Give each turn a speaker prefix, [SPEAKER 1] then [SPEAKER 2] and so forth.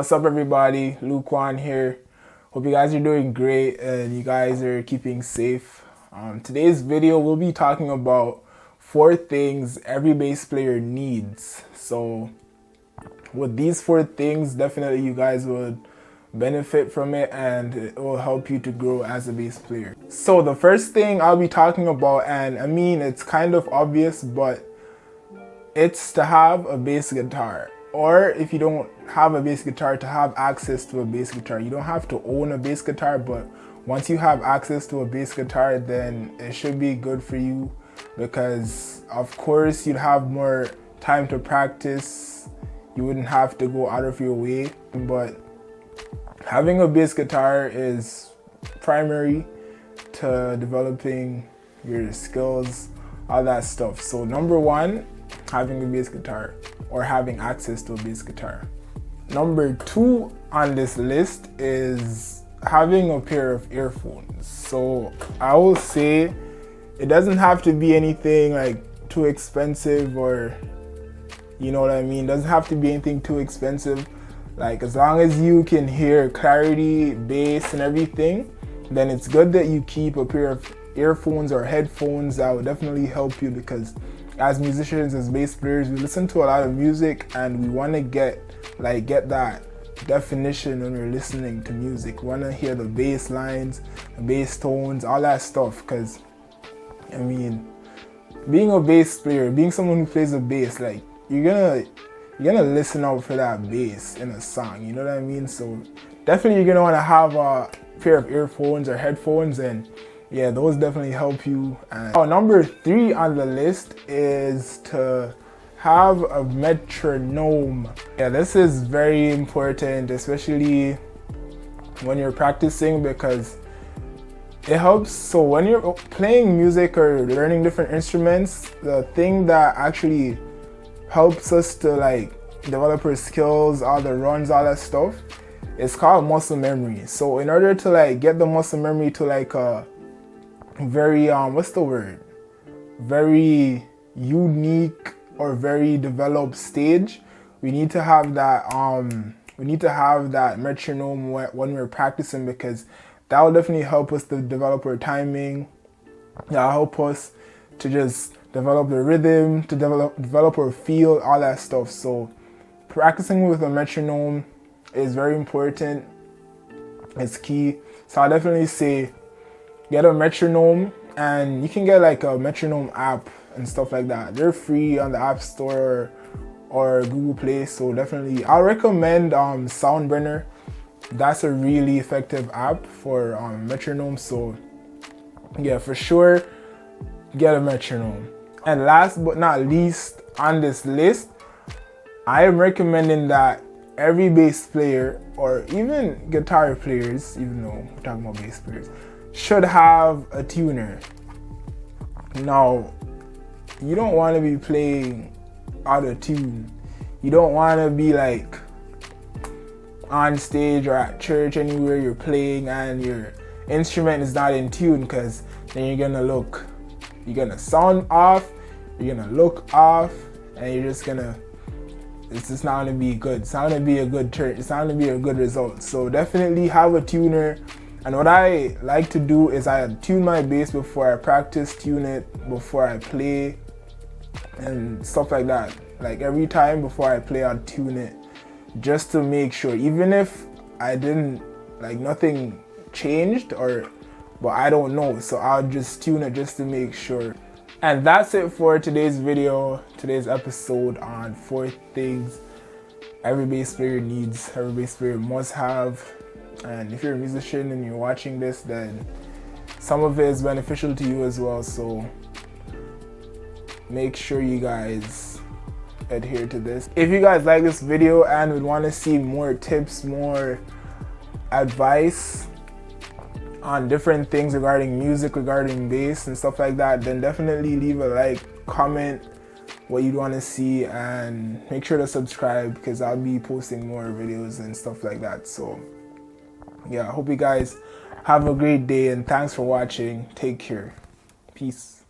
[SPEAKER 1] What's up, everybody? Luke Wan here. Hope you guys are doing great and you guys are keeping safe. Today's video we'll be talking about 4 things every bass player needs. So with these 4 things, definitely you guys would benefit from it and it will help you to grow as a bass player. So the first thing I'll be talking about, and I mean it's kind of obvious, but it's to have a bass guitar. Or if you don't have a bass guitar, to have access to a bass guitar. You don't have to own a bass guitar, but once you have access to a bass guitar, then it should be good for you, because of course you'd have more time to practice. You wouldn't have to go out of your way, but having a bass guitar is primary to developing your skills, all that stuff. So number 1, having a bass guitar or having access to a bass guitar. Number 2 on this list is having a pair of earphones. So I will say it doesn't have to be anything like too expensive, or you know what I mean, it doesn't have to be anything too expensive. Like as long as you can hear clarity, bass and everything, then it's good that you keep a pair of earphones or headphones. That would definitely help you, because as musicians, as bass players, we listen to a lot of music and we want to get that definition when we're listening to music. We want to hear the bass lines, the bass tones, all that stuff, because I mean, being a bass player, being someone who plays the bass, like you're gonna listen out for that bass in a song, you know what I mean? So definitely you're gonna want to have a pair of earphones or headphones, and yeah, those definitely help you. And number 3 on the list is to have a metronome. Yeah, this is very important, especially when you're practicing, because it helps. So when you're playing music or learning different instruments, the thing that actually helps us to like develop our skills, all the runs, all that stuff, it's called muscle memory. So in order to like get the muscle memory to like a very very unique or very developed stage, we need to have that metronome when we're practicing, because that will definitely help us to develop our timing. That'll help us to just develop the rhythm, to develop our feel, all that stuff. So practicing with a metronome is very important. It's key. So I definitely say get a metronome, and you can get like a metronome app and stuff like that. They're free on the App Store or Google Play. So definitely I'll recommend Soundburner. That's a really effective app for metronome. So yeah, for sure get a metronome. And last but not least on this list, I am recommending that every bass player, or even guitar players, even though we're talking about bass players, should have a tuner. Now, you don't want to be playing out of tune. You don't want to be like on stage or at church, anywhere you're playing and your instrument is not in tune, because then you're gonna sound off, you're gonna look off, and it's just not gonna be good. It's not gonna be a good church. It's not gonna be a good result. So definitely have a tuner. And what I like to do is I tune my bass before I practice, tune it before I play, and stuff like that. Like every time before I play, I'll tune it just to make sure, even if I didn't, like nothing changed, but I don't know. So I'll just tune it just to make sure. And that's it for today's video, today's episode on 4 things every bass player needs, every bass player must have. And if you're a musician and you're watching this, then some of it is beneficial to you as well. So make sure you guys adhere to this. If you guys like this video and would want to see more tips, more advice on different things regarding music, regarding bass and stuff like that, then definitely leave a like, comment what you'd want to see, and make sure to subscribe, because I'll be posting more videos and stuff like that. So yeah, I hope you guys have a great day, and thanks for watching. Take care. Peace.